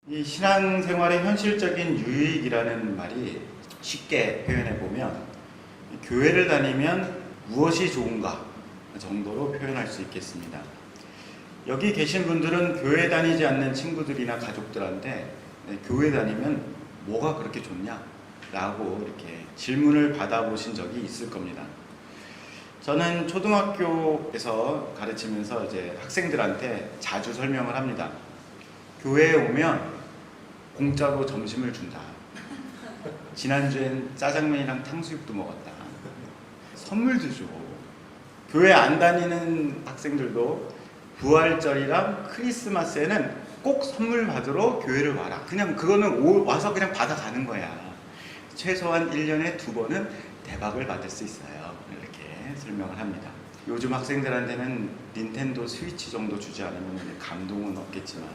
이 신앙생활의 현실적인 유익이라는 말이 쉽게 표현해 보면 교회를 다니면 무엇이 좋은가 정도로 표현할 수 있겠습니다. 여기 계신 분들은 교회 다니지 않는 친구들이나 가족들한테 교회 다니면 뭐가 그렇게 좋냐? 라고 이렇게 질문을 받아보신 적이 있을 겁니다. 저는 초등학교에서 가르치면서 이제 학생들한테 자주 설명을 합니다. 교회에 오면 공짜로 점심을 준다. 지난주엔 짜장면이랑 탕수육도 먹었다. 선물도 줘. 교회 안 다니는 학생들도 부활절이랑 크리스마스에는 꼭 선물 받으러 교회를 와라. 그냥 그거는 와서 그냥 받아가는 거야. 최소한 1년에 2번은 대박을 받을 수 있어요. 이렇게 설명을 합니다. 요즘 학생들한테는 닌텐도 스위치 정도 주지 않으면 감동은 없겠지만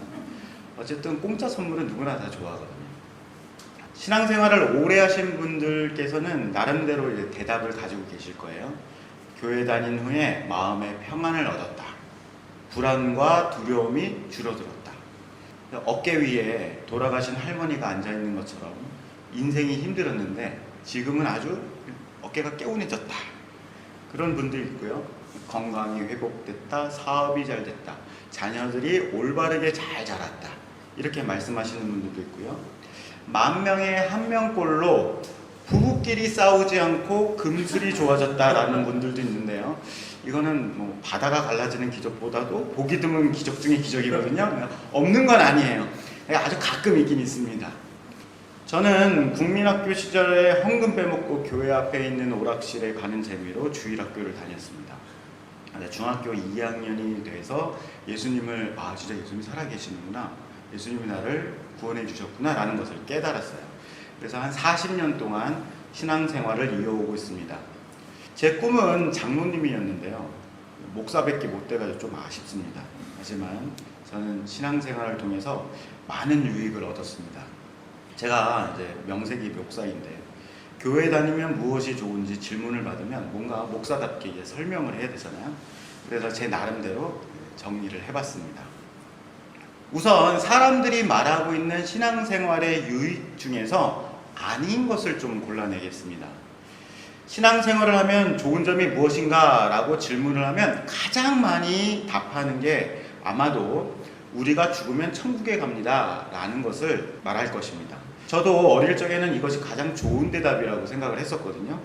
어쨌든 공짜 선물은 누구나 다 좋아하거든요. 신앙생활을 오래 하신 분들께서는 나름대로 이제 대답을 가지고 계실 거예요. 교회 다닌 후에 마음의 평안을 얻었다. 불안과 두려움이 줄어들었다. 어깨 위에 돌아가신 할머니가 앉아있는 것처럼 인생이 힘들었는데 지금은 아주 어깨가 개운해졌다. 그런 분들이 있고요. 건강이 회복됐다. 사업이 잘 됐다. 자녀들이 올바르게 잘 자랐다. 이렇게 말씀하시는 분들도 있고요. 10,000명에 1명꼴로 부부끼리 싸우지 않고 금술이 좋아졌다라는 분들도 있는데요. 이거는 뭐 바다가 갈라지는 기적보다도 보기 드문 기적 중에 기적이거든요. 없는 건 아니에요. 아주 가끔 있긴 있습니다. 저는 국민학교 시절에 헌금 빼먹고 교회 앞에 있는 오락실에 가는 재미로 주일학교를 다녔습니다. 중학교 2학년이 돼서 예수님을 진짜 예수님이 살아계시는구나. 예수님이 나를 구원해 주셨구나 라는 것을 깨달았어요. 그래서 한 40년 동안 신앙생활을 이어오고 있습니다. 제 꿈은 장로님이었는데요. 목사밖에 못 돼가지고 좀 아쉽습니다. 하지만 저는 신앙생활을 통해서 많은 유익을 얻었습니다. 제가 이제 명색이 목사인데 교회 다니면 무엇이 좋은지 질문을 받으면 뭔가 목사답게 이제 설명을 해야 되잖아요. 그래서 제 나름대로 정리를 해봤습니다. 우선 사람들이 말하고 있는 신앙생활의 유익 중에서 아닌 것을 좀 골라내겠습니다. 신앙생활을 하면 좋은 점이 무엇인가 라고 질문을 하면 가장 많이 답하는 게 아마도 우리가 죽으면 천국에 갑니다 라는 것을 말할 것입니다. 저도 어릴 적에는 이것이 가장 좋은 대답이라고 생각을 했었거든요.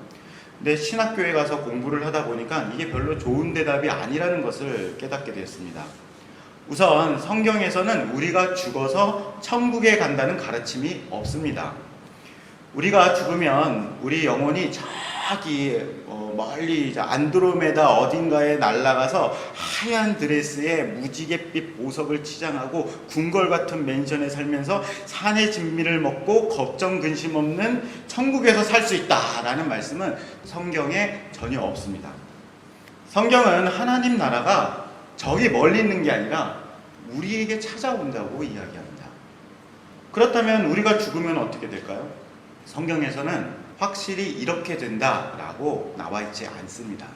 근데 신학교에 가서 공부를 하다 보니까 이게 별로 좋은 대답이 아니라는 것을 깨닫게 되었습니다. 우선 성경에서는 우리가 죽어서 천국에 간다는 가르침이 없습니다. 우리가 죽으면 우리 영혼이 저기 멀리 안드로메다 어딘가에 날아가서 하얀 드레스에 무지갯빛 보석을 치장하고 궁궐 같은 맨션에 살면서 산의 진미를 먹고 걱정 근심 없는 천국에서 살 수 있다라는 말씀은 성경에 전혀 없습니다. 성경은 하나님 나라가 저기 멀리 있는 게 아니라 우리에게 찾아온다고 이야기합니다. 그렇다면 우리가 죽으면 어떻게 될까요? 성경에서는 확실히 이렇게 된다라고 나와 있지 않습니다.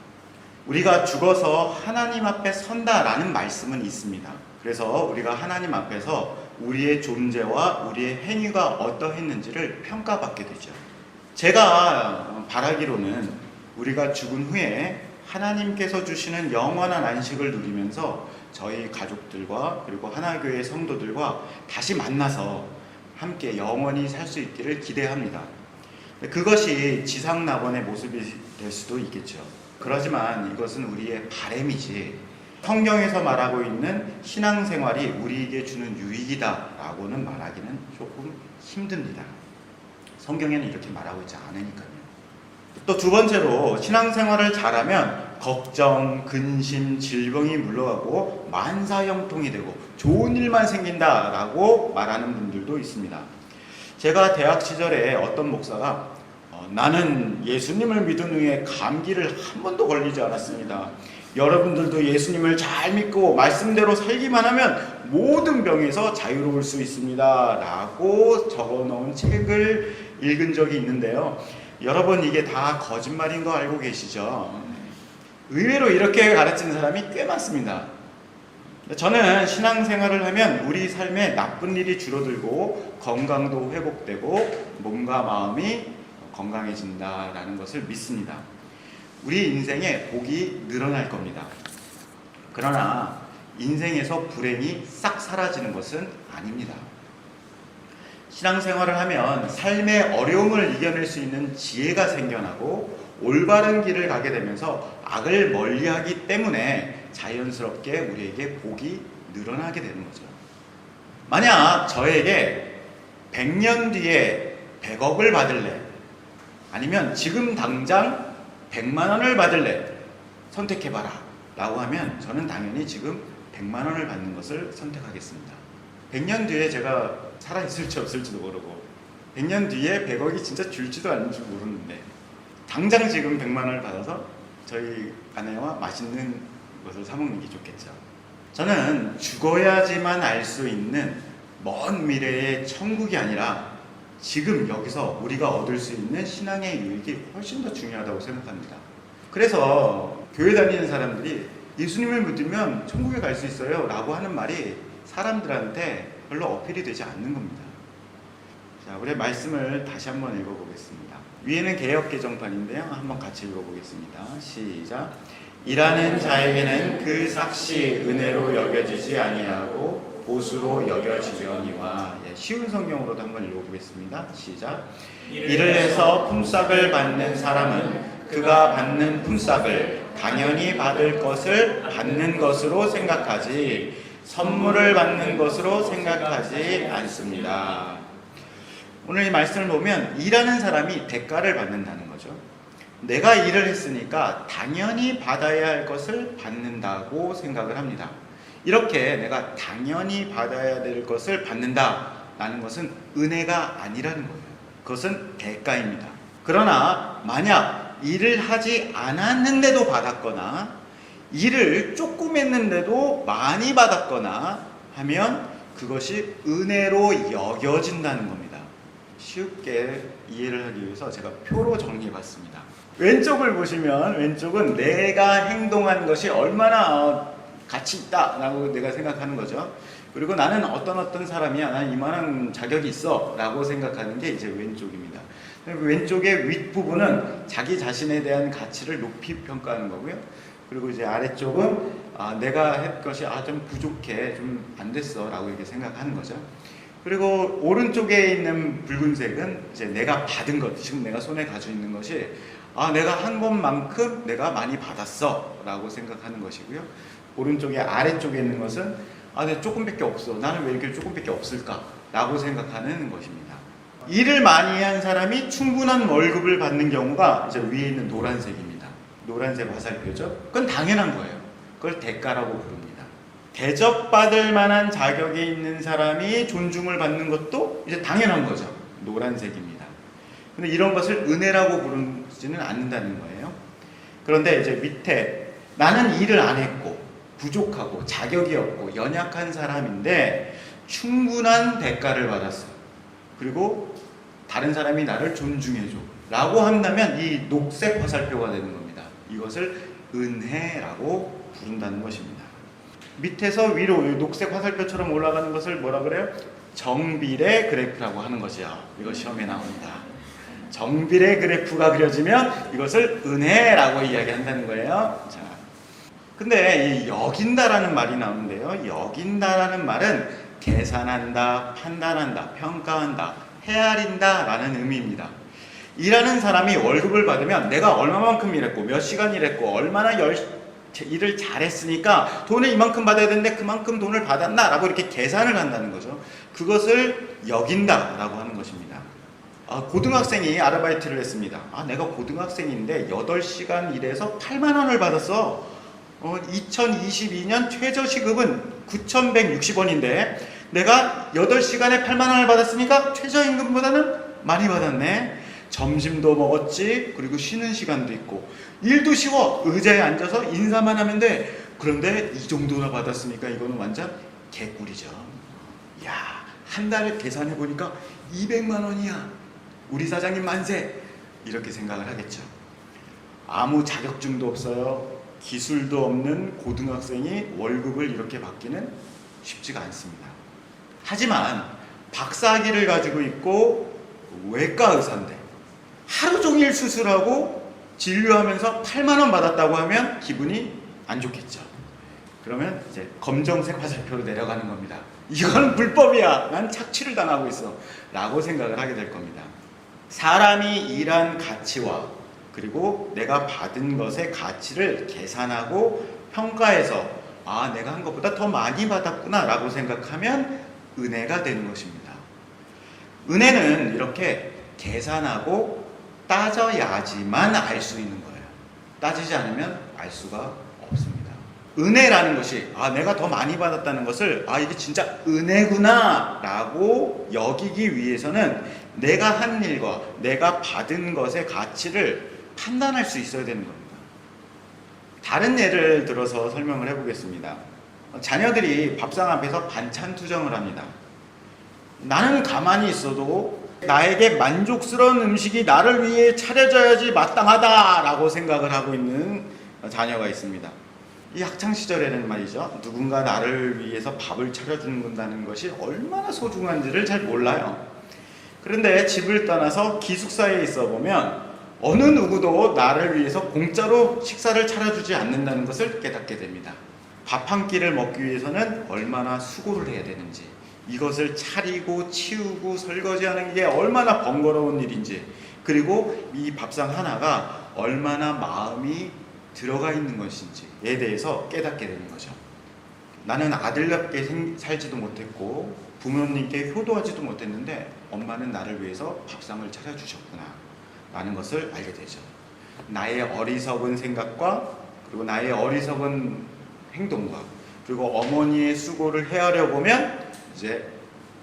우리가 죽어서 하나님 앞에 선다라는 말씀은 있습니다. 그래서 우리가 하나님 앞에서 우리의 존재와 우리의 행위가 어떠했는지를 평가받게 되죠. 제가 바라기로는 우리가 죽은 후에 하나님께서 주시는 영원한 안식을 누리면서 저희 가족들과 그리고 하나교회 성도들과 다시 만나서 함께 영원히 살 수 있기를 기대합니다. 그것이 지상낙원의 모습이 될 수도 있겠죠. 그렇지만 이것은 우리의 바람이지 성경에서 말하고 있는 신앙생활이 우리에게 주는 유익이다 라고는 말하기는 조금 힘듭니다. 성경에는 이렇게 말하고 있지 않으니까요. 또 두 번째로 신앙생활을 잘하면 걱정, 근심, 질병이 물러가고 만사형통이 되고 좋은 일만 생긴다라고 말하는 분들도 있습니다. 제가 대학 시절에 어떤 목사가 나는 예수님을 믿은 후에 감기를 한 번도 걸리지 않았습니다. 여러분들도 예수님을 잘 믿고 말씀대로 살기만 하면 모든 병에서 자유로울 수 있습니다 라고 적어놓은 책을 읽은 적이 있는데요. 여러분 이게 다 거짓말인 거 알고 계시죠? 의외로 이렇게 가르치는 사람이 꽤 많습니다. 저는 신앙생활을 하면 우리 삶에 나쁜 일이 줄어들고 건강도 회복되고 몸과 마음이 건강해진다라는 것을 믿습니다. 우리 인생에 복이 늘어날 겁니다. 그러나 인생에서 불행이 싹 사라지는 것은 아닙니다. 신앙생활을 하면 삶의 어려움을 이겨낼 수 있는 지혜가 생겨나고 올바른 길을 가게 되면서 악을 멀리하기 때문에 자연스럽게 우리에게 복이 늘어나게 되는 거죠. 만약 저에게 100년 뒤에 100억을 받을래? 아니면 지금 당장 100만 원을 받을래? 선택해봐라 라고 하면 저는 당연히 지금 100만 원을 받는 것을 선택하겠습니다. 100년 뒤에 제가 살아있을지 없을지도 모르고 100년 뒤에 100억이 진짜 줄지도 않을지 모르는데 당장 지금 100만 원을 받아서 저희 아내와 맛있는 것을 사 먹는 게 좋겠죠. 저는 죽어야지만 알 수 있는 먼 미래의 천국이 아니라 지금 여기서 우리가 얻을 수 있는 신앙의 유익이 훨씬 더 중요하다고 생각합니다. 그래서 교회 다니는 사람들이 예수님을 믿으면 천국에 갈 수 있어요 라고 하는 말이 사람들한테 별로 어필이 되지 않는 겁니다. 자, 우리 말씀을 다시 한번 읽어보겠습니다. 위에는 개역개정판인데요. 한번 같이 읽어보겠습니다. 시작. 일하는 자에게는 그 삭시 은혜로 여겨지지 아니하고 보수로 여겨지려니와. 쉬운 성경으로도 한번 읽어보겠습니다. 시작. 일을 해서 품삯을 받는 사람은 그가 받는 품삯을 당연히 받을 것을 받는 것으로 생각하지 선물을 받는 것으로 생각하지 않습니다. 오늘 이 말씀을 보면 일하는 사람이 대가를 받는다는 거죠. 내가 일을 했으니까 당연히 받아야 할 것을 받는다고 생각을 합니다. 이렇게 내가 당연히 받아야 될 것을 받는다라는 것은 은혜가 아니라는 거예요. 그것은 대가입니다. 그러나 만약 일을 하지 않았는데도 받았거나 일을 조금 했는데도 많이 받았거나 하면 그것이 은혜로 여겨진다는 겁니다. 쉽게 이해를 하기 위해서 제가 표로 정리해봤습니다. 왼쪽을 보시면 왼쪽은 내가 행동한 것이 얼마나 가치 있다라고 내가 생각하는 거죠. 그리고 나는 어떤 사람이야, 나는 이만한 자격이 있어 라고 생각하는 게 이제 왼쪽입니다. 왼쪽의 윗부분은 자기 자신에 대한 가치를 높이 평가하는 거고요. 그리고 이제 아래쪽은 내가 할 것이 좀 부족해, 좀 안 됐어 라고 이렇게 생각하는 거죠. 그리고 오른쪽에 있는 붉은색은 이제 내가 받은 것, 지금 내가 손에 가지고 있는 것이 내가 한 것만큼 내가 많이 받았어 라고 생각하는 것이고요. 오른쪽에 아래쪽에 있는 것은 내가 조금밖에 없어, 나는 왜 이렇게 조금밖에 없을까 라고 생각하는 것입니다. 일을 많이 한 사람이 충분한 월급을 받는 경우가 이제 위에 있는 노란색입니다. 노란색 화살표죠. 그건 당연한 거예요. 그걸 대가라고 부릅니다. 대접받을 만한 자격이 있는 사람이 존중을 받는 것도 이제 당연한 거죠. 노란색입니다. 근데 이런 것을 은혜라고 부르지는 않는다는 거예요. 그런데 이제 밑에 나는 일을 안 했고 부족하고 자격이 없고 연약한 사람인데 충분한 대가를 받았어. 그리고 다른 사람이 나를 존중해줘 라고 한다면 이 녹색 화살표가 되는 겁니다. 이것을 은혜라고 부른다는 것입니다. 밑에서 위로 녹색 화살표처럼 올라가는 것을 뭐라 그래요? 정비례 그래프라고 하는 것이요. 이거 시험에 나옵니다. 정비례 그래프가 그려지면 이것을 은혜라고 이야기한다는 거예요. 자, 근데 이 여긴다라는 말이 나오는데요. 여긴다라는 말은 계산한다, 판단한다, 평가한다, 헤아린다 라는 의미입니다. 일하는 사람이 월급을 받으면 내가 얼마만큼 일했고 몇 시간 일했고 얼마나 일을 잘했으니까 돈을 이만큼 받아야 되는데 그만큼 돈을 받았나 라고 이렇게 계산을 한다는 거죠. 그것을 여긴다 라고 하는 것입니다. 고등학생이 아르바이트를 했습니다. 내가 고등학생인데 8시간 일해서 8만 원을 받았어. 2022년 최저시급은 9,160원인데 내가 8시간에 8만 원을 받았으니까 최저임금보다는 많이 받았네. 점심도 먹었지. 그리고 쉬는 시간도 있고 일도 쉬워. 의자에 앉아서 인사만 하면 돼. 그런데 이 정도나 받았으니까 이거는 완전 개꿀이죠. 야, 한 달 계산해 보니까 200만 원이야. 우리 사장님 만세. 이렇게 생각을 하겠죠. 아무 자격증도 없어요. 기술도 없는 고등학생이 월급을 이렇게 받기는 쉽지가 않습니다. 하지만 박사학위를 가지고 있고 외과 의사인데 하루 종일 수술하고 진료하면서 8만 원 받았다고 하면 기분이 안 좋겠죠. 그러면 이제 검정색 화살표로 내려가는 겁니다. 이건 불법이야. 난 착취를 당하고 있어. 라고 생각을 하게 될 겁니다. 사람이 일한 가치와 그리고 내가 받은 것의 가치를 계산하고 평가해서 아, 내가 한 것보다 더 많이 받았구나 라고 생각하면 은혜가 되는 것입니다. 은혜는 이렇게 계산하고 따져야지만 알 수 있는 거예요. 따지지 않으면 알 수가 없습니다. 은혜라는 것이 아, 내가 더 많이 받았다는 것을 아, 이게 진짜 은혜구나 라고 여기기 위해서는 내가 한 일과 내가 받은 것의 가치를 판단할 수 있어야 되는 겁니다. 다른 예를 들어서 설명을 해보겠습니다. 자녀들이 밥상 앞에서 반찬 투정을 합니다. 나는 가만히 있어도 나에게 만족스러운 음식이 나를 위해 차려져야지 마땅하다라고 생각을 하고 있는 자녀가 있습니다. 이 학창시절에는 말이죠, 누군가 나를 위해서 밥을 차려준다는 것이 얼마나 소중한지를 잘 몰라요. 그런데 집을 떠나서 기숙사에 있어 보면 어느 누구도 나를 위해서 공짜로 식사를 차려주지 않는다는 것을 깨닫게 됩니다. 밥 한 끼를 먹기 위해서는 얼마나 수고를 해야 되는지, 이것을 차리고 치우고 설거지하는 게 얼마나 번거로운 일인지, 그리고 이 밥상 하나가 얼마나 마음이 들어가 있는 것인지에 대해서 깨닫게 되는 거죠. 나는 아들답게 살지도 못했고 부모님께 효도하지도 못했는데 엄마는 나를 위해서 밥상을 차려주셨구나 라는 것을 알게 되죠. 나의 어리석은 생각과 그리고 나의 어리석은 행동과 그리고 어머니의 수고를 헤아려 보면 이제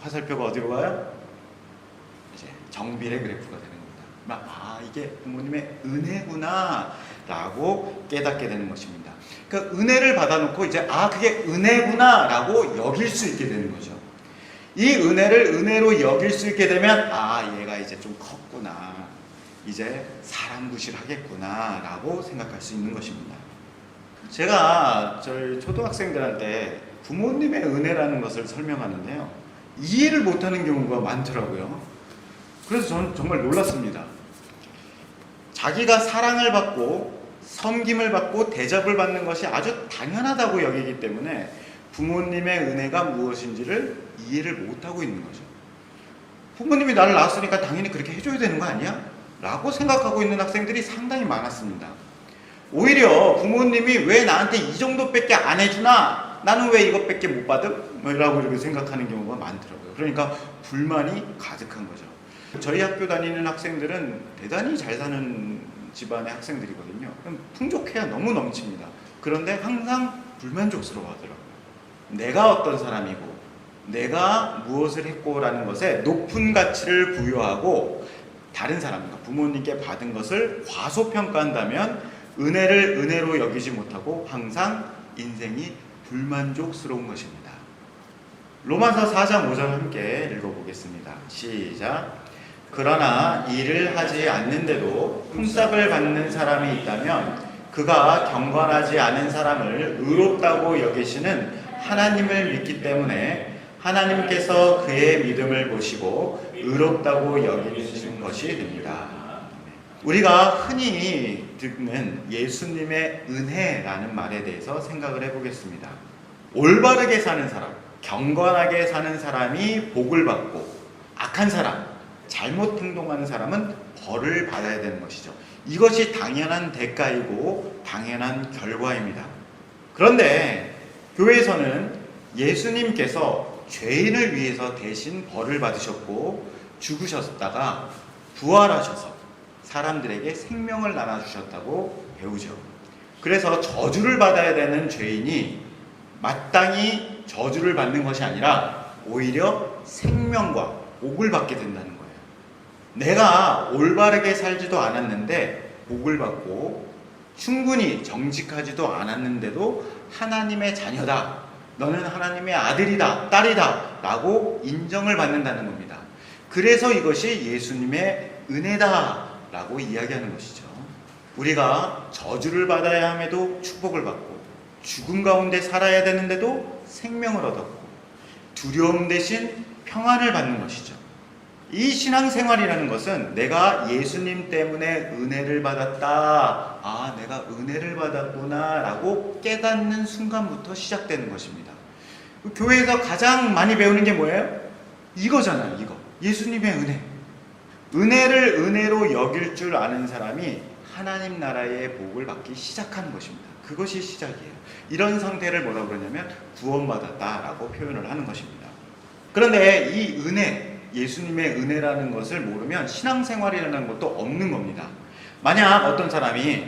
화살표가 어디로 가요? 이제 정비례 그래프가 되는 겁니다. 아, 이게 부모님의 은혜구나 라고 깨닫게 되는 것입니다. 그러니까 은혜를 받아놓고 이제 아, 그게 은혜구나 라고 여길 수 있게 되는 거죠. 이 은혜를 은혜로 여길 수 있게 되면 아, 얘가 이제 좀 컸구나, 이제 사람 구실하겠구나 라고 생각할 수 있는 것입니다. 제가 저희 초등학생들한테 부모님의 은혜라는 것을 설명하는데요, 이해를 못하는 경우가 많더라고요. 그래서 저는 정말 놀랐습니다. 자기가 사랑을 받고 섬김을 받고 대접을 받는 것이 아주 당연하다고 여기기 때문에 부모님의 은혜가 무엇인지를 이해를 못하고 있는 거죠. 부모님이 나를 낳았으니까 당연히 그렇게 해줘야 되는 거 아니야? 라고 생각하고 있는 학생들이 상당히 많았습니다. 오히려 부모님이 왜 나한테 이 정도밖에 안 해주나? 나는 왜 이것밖에 못 받음? 라고 이렇게 생각하는 경우가 많더라고요. 그러니까 불만이 가득한 거죠. 저희 학교 다니는 학생들은 대단히 잘 사는 집안의 학생들이거든요. 풍족해야 너무 넘칩니다. 그런데 항상 불만족스러워 하더라고요. 내가 어떤 사람이고 내가 무엇을 했고 라는 것에 높은 가치를 부여하고 다른 사람과 부모님께 받은 것을 과소평가한다면 은혜를 은혜로 여기지 못하고 항상 인생이 불만족스러운 것입니다. 로마서 4장 5절 함께 읽어보겠습니다. 시작. 그러나 일을 하지 않는데도 품삯을 받는 사람이 있다면 그가 경건하지 않은 사람을 의롭다고 여기시는 하나님을 믿기 때문에 하나님께서 그의 믿음을 보시고 의롭다고 여기시는 것이 됩니다. 우리가 흔히 듣는 예수님의 은혜라는 말에 대해서 생각을 해보겠습니다. 올바르게 사는 사람, 경건하게 사는 사람이 복을 받고 악한 사람, 잘못 행동하는 사람은 벌을 받아야 되는 것이죠. 이것이 당연한 대가이고 당연한 결과입니다. 그런데 교회에서는 예수님께서 죄인을 위해서 대신 벌을 받으셨고 죽으셨다가 부활하셔서 사람들에게 생명을 나눠주셨다고 배우죠. 그래서 저주를 받아야 되는 죄인이 마땅히 저주를 받는 것이 아니라 오히려 생명과 복을 받게 된다는 거예요. 내가 올바르게 살지도 않았는데 복을 받고 충분히 정직하지도 않았는데도 하나님의 자녀다, 너는 하나님의 아들이다, 딸이다 라고 인정을 받는다는 겁니다. 그래서 이것이 예수님의 은혜다 라고 이야기하는 것이죠. 우리가 저주를 받아야 함에도 축복을 받고 죽음 가운데 살아야 되는데도 생명을 얻었고 두려움 대신 평안을 받는 것이죠. 이 신앙생활이라는 것은 내가 예수님 때문에 은혜를 받았다. 아, 내가 은혜를 받았구나 라고 깨닫는 순간부터 시작되는 것입니다. 교회에서 가장 많이 배우는 게 뭐예요? 이거잖아요. 이거. 예수님의 은혜. 은혜를 은혜로 여길 줄 아는 사람이 하나님 나라의 복을 받기 시작하는 것입니다. 그것이 시작이에요. 이런 상태를 뭐라고 그러냐면 구원받았다라고 표현을 하는 것입니다. 그런데 이 은혜, 예수님의 은혜라는 것을 모르면 신앙생활이라는 것도 없는 겁니다. 만약 어떤 사람이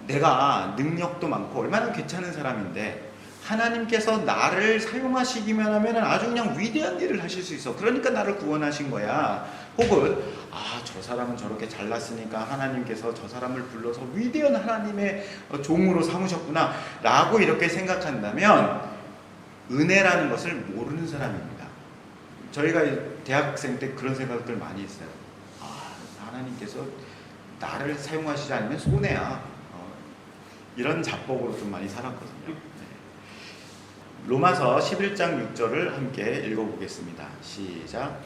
내가 능력도 많고 얼마나 괜찮은 사람인데 하나님께서 나를 사용하시기만 하면 아주 그냥 위대한 일을 하실 수 있어. 그러니까 나를 구원하신 거야. 혹은 저 사람은 저렇게 잘났으니까 하나님께서 저 사람을 불러서 위대한 하나님의 종으로 삼으셨구나 라고 이렇게 생각한다면 은혜라는 것을 모르는 사람입니다. 저희가 대학생 때 그런 생각들 많이 했어요. 하나님께서 나를 사용하시지 않으면 손해야. 이런 자법으로 좀 많이 살았거든요. 로마서 11장 6절을 함께 읽어보겠습니다. 시작.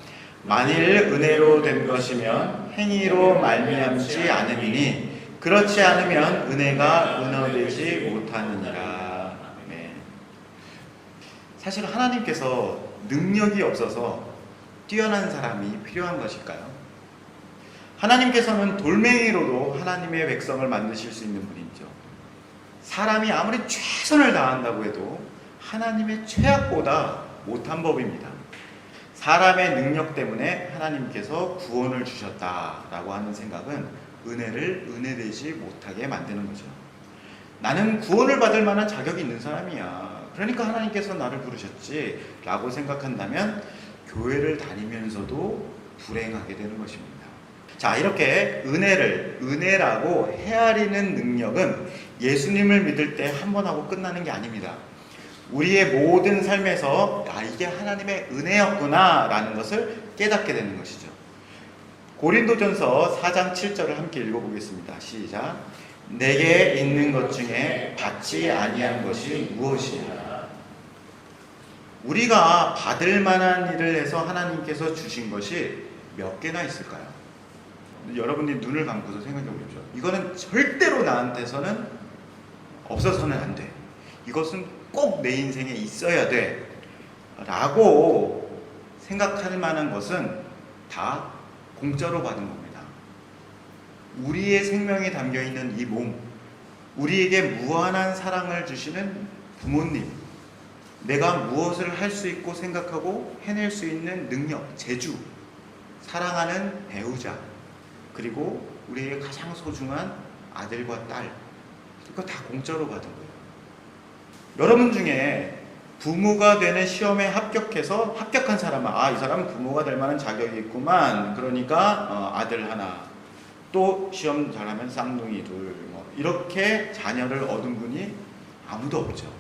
만일 은혜로 된 것이면 행위로 말미암지 않음이니 그렇지 않으면 은혜가 은어되지 못하느니라. 네. 사실 하나님께서 능력이 없어서 뛰어난 사람이 필요한 것일까요? 하나님께서는 돌멩이로도 하나님의 백성을 만드실 수 있는 분이죠. 사람이 아무리 최선을 다한다고 해도 하나님의 최악보다 못한 법입니다. 사람의 능력 때문에 하나님께서 구원을 주셨다라고 하는 생각은 은혜를 은혜되지 못하게 만드는 거죠. 나는 구원을 받을 만한 자격이 있는 사람이야. 그러니까 하나님께서 나를 부르셨지 라고 생각한다면 교회를 다니면서도 불행하게 되는 것입니다. 자, 이렇게 은혜를 은혜라고 헤아리는 능력은 예수님을 믿을 때 한 번 하고 끝나는 게 아닙니다. 우리의 모든 삶에서 이게 하나님의 은혜였구나 라는 것을 깨닫게 되는 것이죠. 고린도전서 4장 7절을 함께 읽어보겠습니다. 시작. 내게 있는 것 중에 받지 아니한 것이 무엇이냐. 우리가 받을 만한 일을 해서 하나님께서 주신 것이 몇 개나 있을까요? 여러분이 눈을 감고서 생각해 보십시오. 이거는 절대로 나한테서는 없어서는 안 돼. 이것은 꼭 내 인생에 있어야 돼 라고 생각할 만한 것은 다 공짜로 받은 겁니다. 우리의 생명이 담겨있는 이 몸, 우리에게 무한한 사랑을 주시는 부모님, 내가 무엇을 할 수 있고 생각하고 해낼 수 있는 능력, 재주, 사랑하는 배우자, 그리고 우리의 가장 소중한 아들과 딸, 이거 다 공짜로 받은 거예요. 여러분 중에 부모가 되는 시험에 합격해서 합격한 사람은 이 사람은 부모가 될 만한 자격이 있구만. 그러니까 아들 하나, 또 시험 잘하면 쌍둥이 둘, 이렇게 자녀를 얻은 분이 아무도 없죠.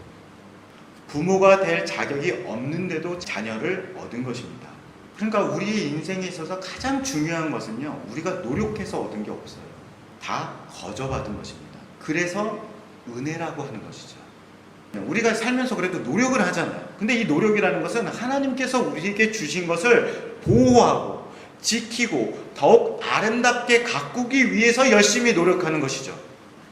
부모가 될 자격이 없는데도 자녀를 얻은 것입니다. 그러니까 우리의 인생에 있어서 가장 중요한 것은요, 우리가 노력해서 얻은 게 없어요. 다 거저받은 것입니다. 그래서 은혜라고 하는 것이죠. 우리가 살면서 그래도 노력을 하잖아요. 근데 이 노력이라는 것은 하나님께서 우리에게 주신 것을 보호하고 지키고 더욱 아름답게 가꾸기 위해서 열심히 노력하는 것이죠.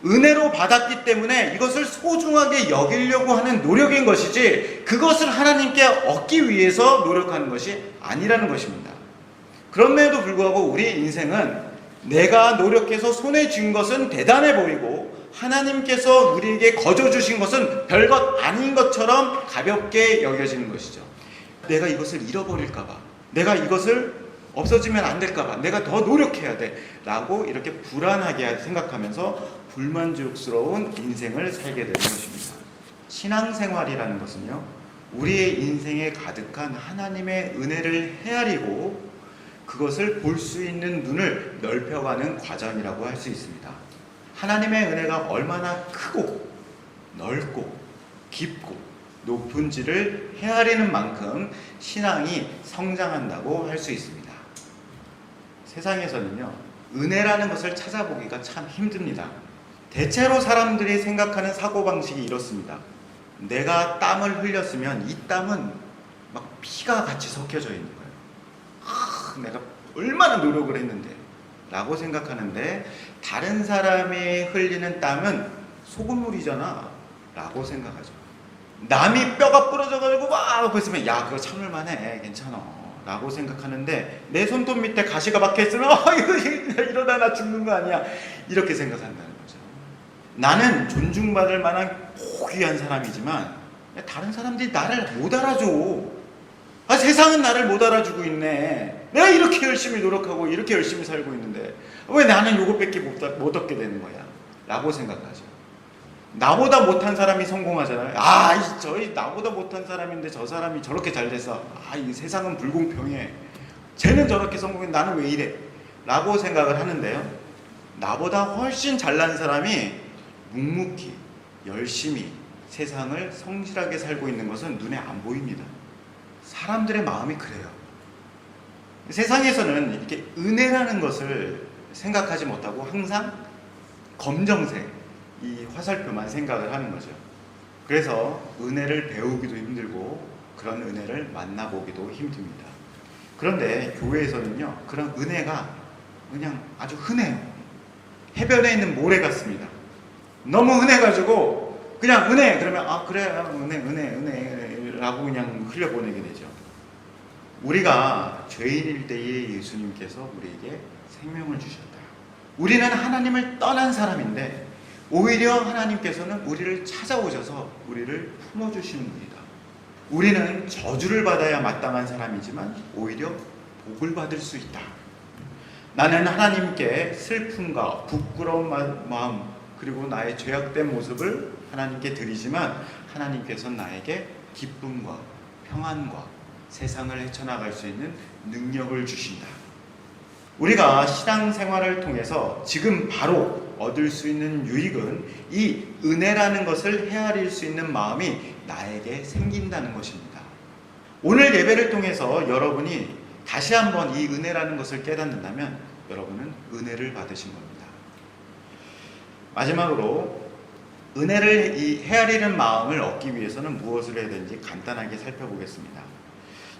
은혜로 받았기 때문에 이것을 소중하게 여기려고 하는 노력인 것이지 그것을 하나님께 얻기 위해서 노력하는 것이 아니라는 것입니다. 그럼에도 불구하고 우리의 인생은 내가 노력해서 손에 쥔 것은 대단해 보이고 하나님께서 우리에게 거저 주신 것은 별것 아닌 것처럼 가볍게 여겨지는 것이죠. 내가 이것을 잃어버릴까봐, 내가 이것을 없어지면 안 될까봐, 내가 더 노력해야 돼 라고 이렇게 불안하게 생각하면서 불만족스러운 인생을 살게 되는 것입니다. 신앙생활이라는 것은요, 우리의 인생에 가득한 하나님의 은혜를 헤아리고 그것을 볼 수 있는 눈을 넓혀가는 과정이라고 할 수 있습니다. 하나님의 은혜가 얼마나 크고 넓고 깊고 높은지를 헤아리는 만큼 신앙이 성장한다고 할 수 있습니다. 세상에서는요, 은혜라는 것을 찾아보기가 참 힘듭니다. 대체로 사람들이 생각하는 사고방식이 이렇습니다. 내가 땀을 흘렸으면 이 땀은 막 피가 같이 섞여져 있는 거예요. 내가 얼마나 노력을 했는데 라고 생각하는데, 다른 사람이 흘리는 땀은 소금물이잖아 라고 생각하죠. 남이 뼈가 부러져가지고 막 하고 있으면 야, 그거 참을만해, 괜찮아 라고 생각하는데, 내 손톱 밑에 가시가 박혀있으면 이거 이러다 나 죽는 거 아니야, 이렇게 생각한다는 거죠. 나는 존중받을 만한 고귀한 사람이지만 다른 사람들이 나를 못 알아줘. 세상은 나를 못 알아주고 있네. 내가 이렇게 열심히 노력하고 이렇게 열심히 살고 있는데 왜 나는 요것밖에 못 얻게 되는 거야 라고 생각하죠. 나보다 못한 사람이 성공하잖아요. 저희 나보다 못한 사람인데 저 사람이 저렇게 잘 돼서 이 세상은 불공평해, 쟤는 저렇게 성공해, 나는 왜 이래 라고 생각을 하는데요, 나보다 훨씬 잘난 사람이 묵묵히 열심히 세상을 성실하게 살고 있는 것은 눈에 안 보입니다. 사람들의 마음이 그래요. 세상에서는 이렇게 은혜라는 것을 생각하지 못하고 항상 검정색, 이 화살표만 생각을 하는 거죠. 그래서 은혜를 배우기도 힘들고 그런 은혜를 만나보기도 힘듭니다. 그런데 교회에서는요, 그런 은혜가 그냥 아주 흔해요. 해변에 있는 모래 같습니다. 너무 흔해가지고 그냥 은혜 그러면 그래, 은혜 라고 그냥 흘려보내게 되죠. 우리가 죄인일 때에 예수님께서 우리에게 생명을 주셨다. 우리는 하나님을 떠난 사람인데 오히려 하나님께서는 우리를 찾아오셔서 우리를 품어주시는 분이다. 우리는 저주를 받아야 마땅한 사람이지만 오히려 복을 받을 수 있다. 나는 하나님께 슬픔과 부끄러운 마음, 그리고 나의 죄악된 모습을 하나님께 드리지만 하나님께서는 나에게 기쁨과 평안과 세상을 헤쳐나갈 수 있는 능력을 주신다. 우리가 신앙생활을 통해서 지금 바로 얻을 수 있는 유익은 이 은혜라는 것을 헤아릴 수 있는 마음이 나에게 생긴다는 것입니다. 오늘 예배를 통해서 여러분이 다시 한번 이 은혜라는 것을 깨닫는다면 여러분은 은혜를 받으신 겁니다. 마지막으로 은혜를 헤아리는 마음을 얻기 위해서는 무엇을 해야 되는지 간단하게 살펴보겠습니다.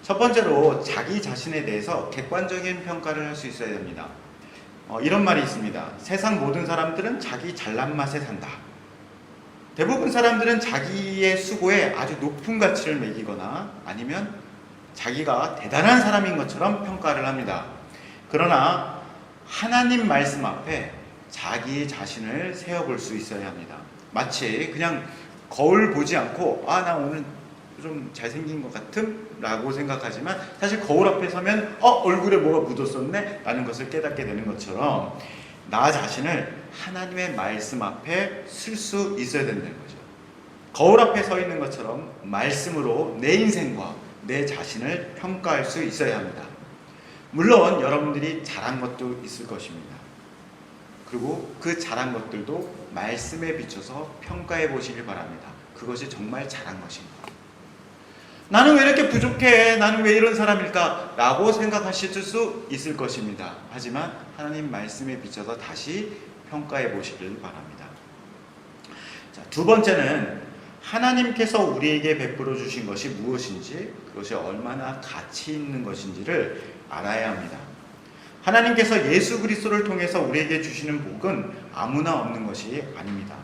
첫 번째로 자기 자신에 대해서 객관적인 평가를 할 수 있어야 됩니다. 이런 말이 있습니다. 세상 모든 사람들은 자기 잘난 맛에 산다. 대부분 사람들은 자기의 수고에 아주 높은 가치를 매기거나 아니면 자기가 대단한 사람인 것처럼 평가를 합니다. 그러나 하나님 말씀 앞에 자기 자신을 세워볼 수 있어야 합니다. 마치 그냥 거울 보지 않고 나 오늘 좀 잘생긴 것 같음? 라고 생각하지만 사실 거울 앞에 서면 얼굴에 뭐가 묻었었네? 라는 것을 깨닫게 되는 것처럼 나 자신을 하나님의 말씀 앞에 쓸 수 있어야 된다는 거죠. 거울 앞에 서 있는 것처럼 말씀으로 내 인생과 내 자신을 평가할 수 있어야 합니다. 물론 여러분들이 잘한 것도 있을 것입니다. 그리고 그 잘한 것들도 말씀에 비춰서 평가해 보시길 바랍니다. 그것이 정말 잘한 것인가? 나는 왜 이렇게 부족해? 나는 왜 이런 사람일까? 라고 생각하실 수 있을 것입니다. 하지만 하나님 말씀에 비춰서 다시 평가해 보시길 바랍니다. 자, 두 번째는 하나님께서 우리에게 베풀어 주신 것이 무엇인지, 그것이 얼마나 가치 있는 것인지를 알아야 합니다. 하나님께서 예수 그리스도를 통해서 우리에게 주시는 복은 아무나 얻는 것이 아닙니다.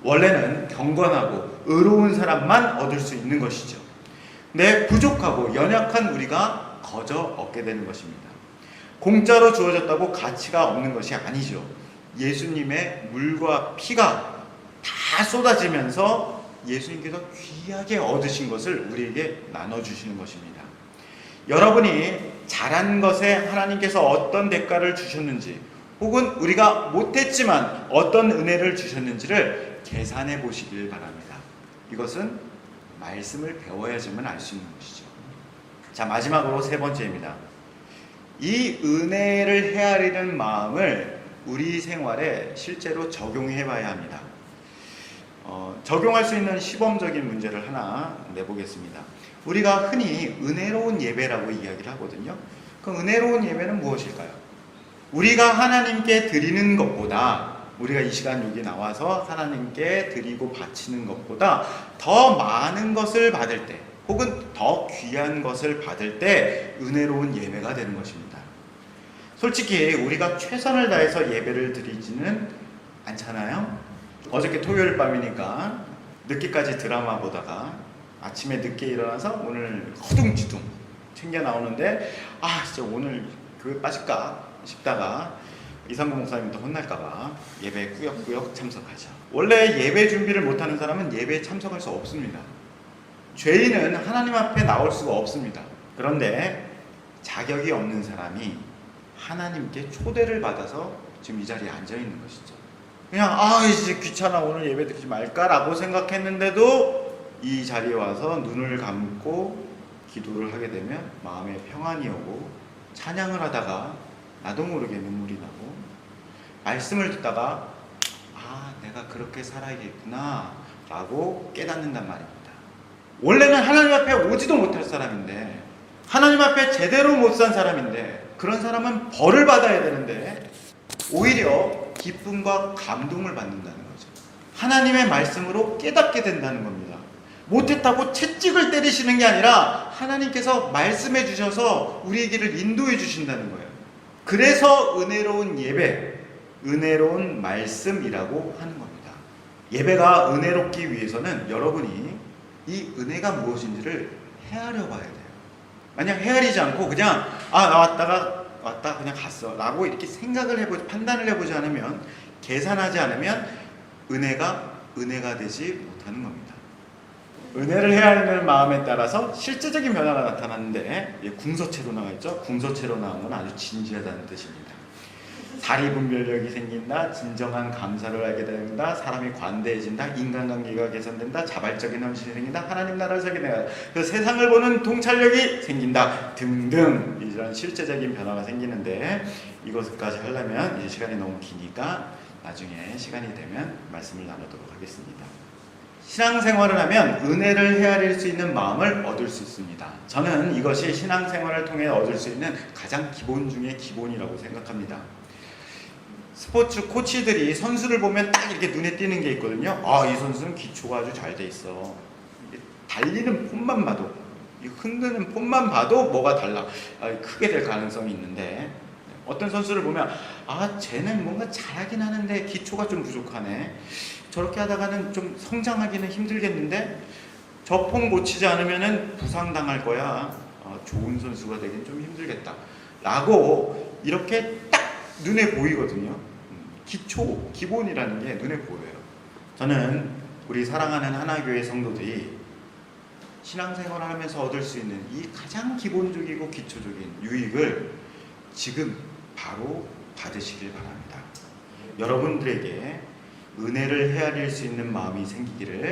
원래는 경건하고 의로운 사람만 얻을 수 있는 것이죠. 부족하고 연약한 우리가 거저 얻게 되는 것입니다. 공짜로 주어졌다고 가치가 없는 것이 아니죠. 예수님의 물과 피가 다 쏟아지면서 예수님께서 귀하게 얻으신 것을 우리에게 나눠주시는 것입니다. 여러분이 잘한 것에 하나님께서 어떤 대가를 주셨는지, 혹은 우리가 못했지만 어떤 은혜를 주셨는지를 계산해 보시길 바랍니다. 이것은 말씀을 배워야지만 알 수 있는 것이죠. 자, 마지막으로 세 번째입니다. 이 은혜를 헤아리는 마음을 우리 생활에 실제로 적용해 봐야 합니다. 적용할 수 있는 시범적인 문제를 하나 내보겠습니다. 우리가 흔히 은혜로운 예배라고 이야기를 하거든요. 그 은혜로운 예배는 무엇일까요? 우리가 하나님께 드리는 것보다 우리가 이 시간 여기 나와서 하나님께 드리고 바치는 것보다 더 많은 것을 받을 때, 혹은 더 귀한 것을 받을 때 은혜로운 예배가 되는 것입니다. 솔직히 우리가 최선을 다해서 예배를 드리지는 않잖아요. 어저께 토요일 밤이니까 늦게까지 드라마 보다가 아침에 늦게 일어나서 오늘 허둥지둥 챙겨 나오는데 진짜 오늘 교회 빠질까 싶다가 이상구 목사님도 혼날까봐 예배에 꾸역꾸역 참석하죠. 원래 예배 준비를 못하는 사람은 예배에 참석할 수 없습니다. 죄인은 하나님 앞에 나올 수가 없습니다. 그런데 자격이 없는 사람이 하나님께 초대를 받아서 지금 이 자리에 앉아 있는 것이죠. 그냥 이제 귀찮아 오늘 예배 드리지 말까라고 생각했는데도 이 자리에 와서 눈을 감고 기도를 하게 되면 마음에 평안이 오고, 찬양을 하다가 나도 모르게 눈물이 나고, 말씀을 듣다가 내가 그렇게 살아야겠구나 라고 깨닫는단 말입니다. 원래는 하나님 앞에 오지도 못할 사람인데, 하나님 앞에 제대로 못 산 사람인데, 그런 사람은 벌을 받아야 되는데 오히려 기쁨과 감동을 받는다는 거죠. 하나님의 말씀으로 깨닫게 된다는 겁니다. 못했다고 채찍을 때리시는 게 아니라 하나님께서 말씀해 주셔서 우리에게를 인도해 주신다는 거예요. 그래서 은혜로운 예배, 은혜로운 말씀이라고 하는 겁니다. 예배가 은혜롭기 위해서는 여러분이 이 은혜가 무엇인지를 헤아려 봐야 돼요. 만약 헤아리지 않고 그냥 왔다 그냥 갔어 라고 이렇게 생각을 해보지, 판단을 해보지 않으면, 계산하지 않으면 은혜가 되지 못하는 겁니다. 은혜를 헤아리는 마음에 따라서 실제적인 변화가 나타나는데, 궁서체로 나와 있죠. 궁서체로 나온 건 아주 진지하다는 뜻입니다. 사리분별력이 생긴다, 진정한 감사를 하게 된다, 사람이 관대해진다, 인간관계가 개선된다, 자발적인 헌신이 생긴다, 하나님 나라를 세게 된다, 그 세상을 보는 통찰력이 생긴다 등등 이런 실제적인 변화가 생기는데, 이것까지 하려면 이제 시간이 너무 기니까 나중에 시간이 되면 말씀을 나누도록 하겠습니다. 신앙생활을 하면 은혜를 헤아릴 수 있는 마음을 얻을 수 있습니다. 저는 이것이 신앙생활을 통해 얻을 수 있는 가장 기본 중에 기본이라고 생각합니다. 스포츠 코치들이 선수를 보면 딱 이렇게 눈에 띄는 게 있거든요. 이 선수는 기초가 아주 잘 돼 있어. 달리는 폼만 봐도, 흔드는 폼만 봐도 뭐가 달라, 크게 될 가능성이 있는데, 어떤 선수를 보면 쟤는 뭔가 잘하긴 하는데 기초가 좀 부족하네, 저렇게 하다가는 좀 성장하기는 힘들겠는데, 저 폼 고치지 않으면 부상당할 거야, 좋은 선수가 되긴 좀 힘들겠다 라고 이렇게 딱 눈에 보이거든요. 기본이라는 게 눈에 보여요. 저는 우리 사랑하는 하나교회 성도들이 신앙생활을 하면서 얻을 수 있는 이 가장 기본적이고 기초적인 유익을 지금 바로 받으시길 바랍니다. 여러분들에게 은혜를 헤아릴 수 있는 마음이 생기기를